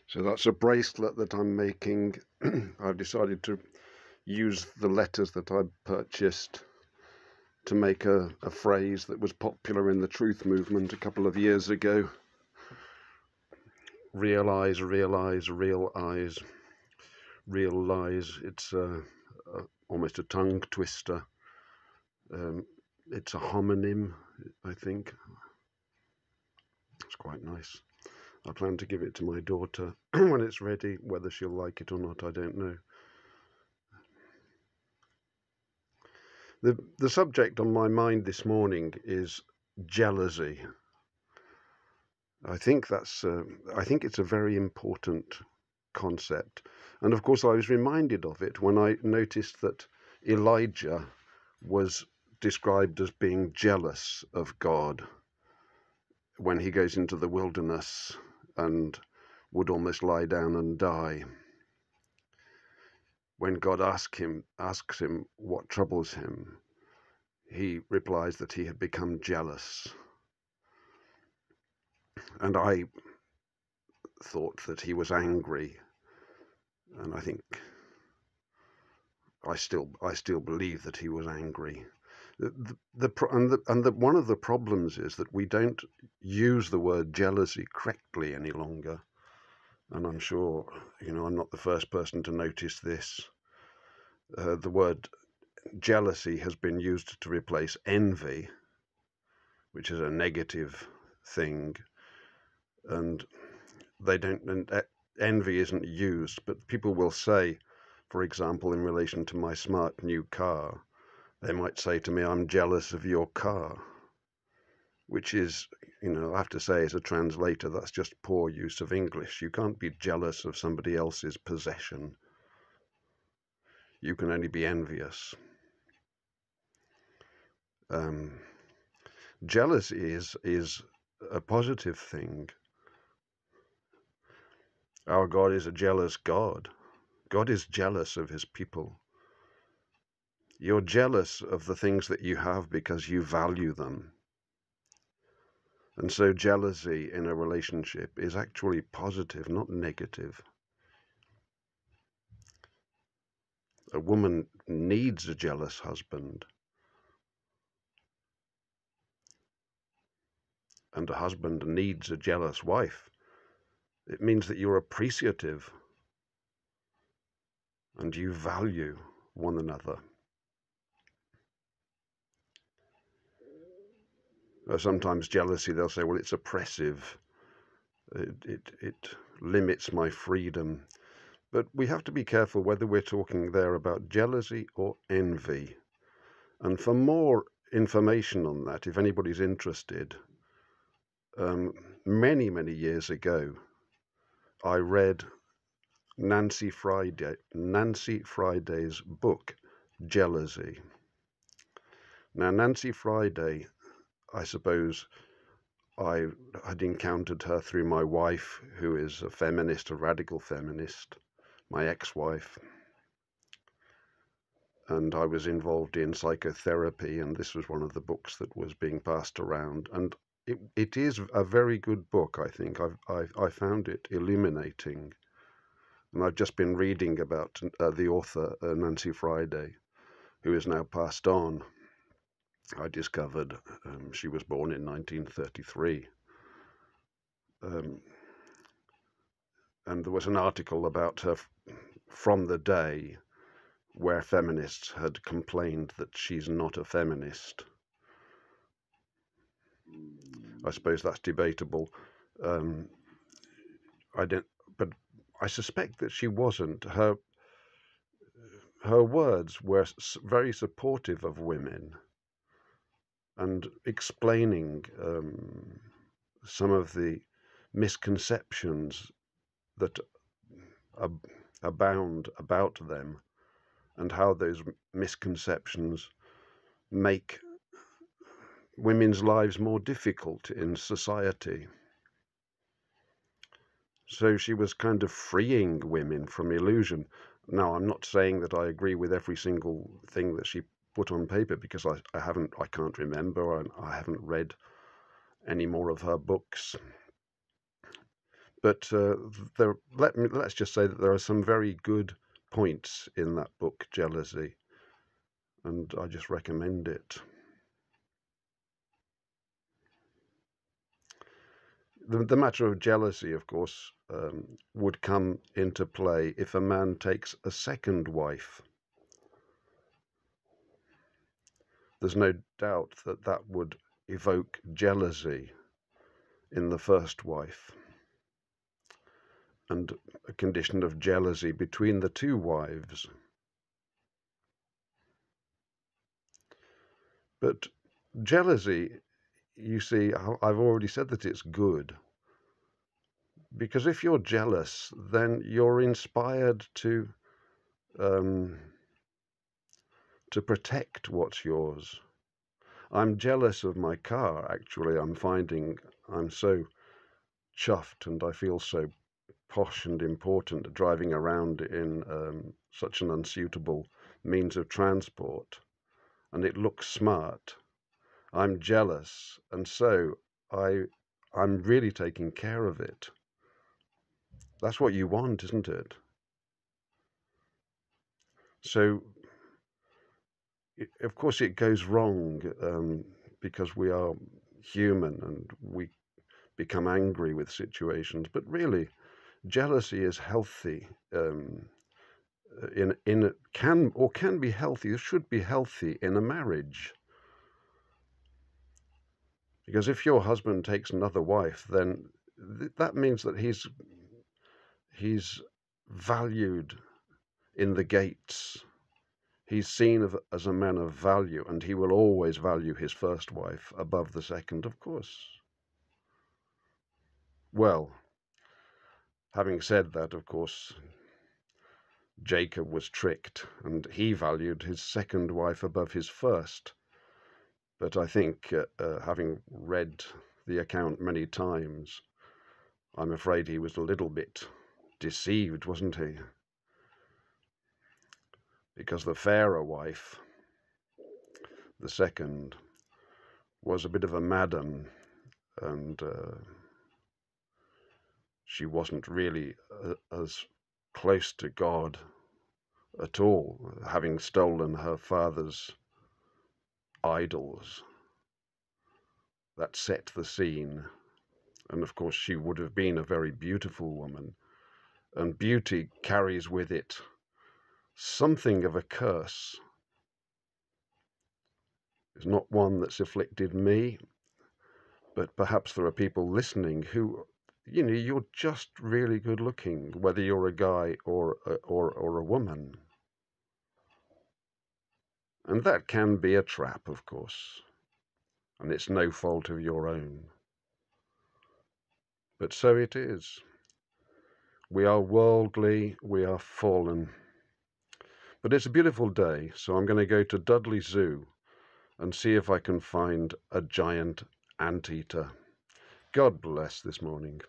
So that's a bracelet that I'm making. I've decided to use the letters that I purchased to make a phrase that was popular in the truth movement a couple of years ago. Realize, realize, real eyes, real lies. It's almost a tongue twister. It's a homonym, I think. It's quite nice. I plan to give it to my daughter when it's ready. Whether she'll like it or not, I don't know. The subject on my mind this morning is jealousy. I think it's a very important concept. And of course, I was reminded of it when I noticed that Elijah was described as being jealous of God when he goes into the wilderness and would almost lie down and die. When God asks him what troubles him, he replies that he had become jealous. And I thought that he was angry, and I think I still believe that he was angry. One of the problems is that we don't use the word jealousy correctly any longer. And I'm sure, I'm not the first person to notice this. The word jealousy has been used to replace envy, which is a negative thing. And envy isn't used, but people will say, for example, in relation to my smart new car, they might say to me, I'm jealous of your car, which is, I have to say, as a translator, that's just poor use of English. You can't be jealous of somebody else's possession. You can only be envious. Jealousy is a positive thing. Our God is a jealous God. God is jealous of his people. You're jealous of the things that you have because you value them. And so jealousy in a relationship is actually positive, not negative. A woman needs a jealous husband. And a husband needs a jealous wife. It means that you're appreciative and you value one another. Sometimes jealousy, they'll say, well, it's oppressive. It limits my freedom. But we have to be careful whether we're talking there about jealousy or envy. And for more information on that, if anybody's interested, many, many years ago, I read Nancy Friday's book, Jealousy. Now, Nancy Friday, I suppose I had encountered her through my wife, who is a feminist, a radical feminist, my ex-wife. And I was involved in psychotherapy, and this was one of the books that was being passed around. And it is a very good book, I think. I found it illuminating. And I've just been reading about the author, Nancy Friday, who is now passed on. I discovered she was born in 1933. And there was an article about her from the day where feminists had complained that she's not a feminist. I suppose that's debatable. But I suspect that she wasn't. Her words were very supportive of women and explaining some of the misconceptions that abound about them and how those misconceptions make women's lives more difficult in society. So she was kind of freeing women from illusion. Now, I'm not saying that I agree with every single thing that she put on paper, because I can't remember, and I haven't read any more of her books. But let's just say that there are some very good points in that book, Jealousy, and I just recommend it. The matter of jealousy, of course, would come into play if a man takes a second wife. There's no doubt that that would evoke jealousy in the first wife, and a condition of jealousy between the two wives. But jealousy, you see, I've already said that it's good, because if you're jealous, then you're inspired um, to protect what's yours. I'm jealous of my car, actually. I'm finding I'm so chuffed and I feel so posh and important driving around in such an unsuitable means of transport, and it looks smart. I'm jealous, and so I'm really taking care of it. That's what you want, isn't it? So, of course, it goes wrong because we are human and we become angry with situations. But really, jealousy is healthy. Can be healthy. It should be healthy in a marriage. Because if your husband takes another wife, then that means that he's valued in the gates. He's seen as a man of value, and he will always value his first wife above the second, of course. Well, having said that, of course, Jacob was tricked, and he valued his second wife above his first. But I think, having read the account many times, I'm afraid he was a little bit deceived, wasn't he? Because the fairer wife, the second, was a bit of a madam, and she wasn't really as close to God at all, having stolen her father's idols. That set the scene. And of course, she would have been a very beautiful woman, and beauty carries with it something of a curse. It's not one that's afflicted me, but perhaps there are people listening who, you're just really good looking, whether you're a guy or a woman. And that can be a trap, of course, and it's no fault of your own. But so it is. We are worldly, we are fallen. But it's a beautiful day, so I'm going to go to Dudley Zoo and see if I can find a giant anteater. God bless this morning.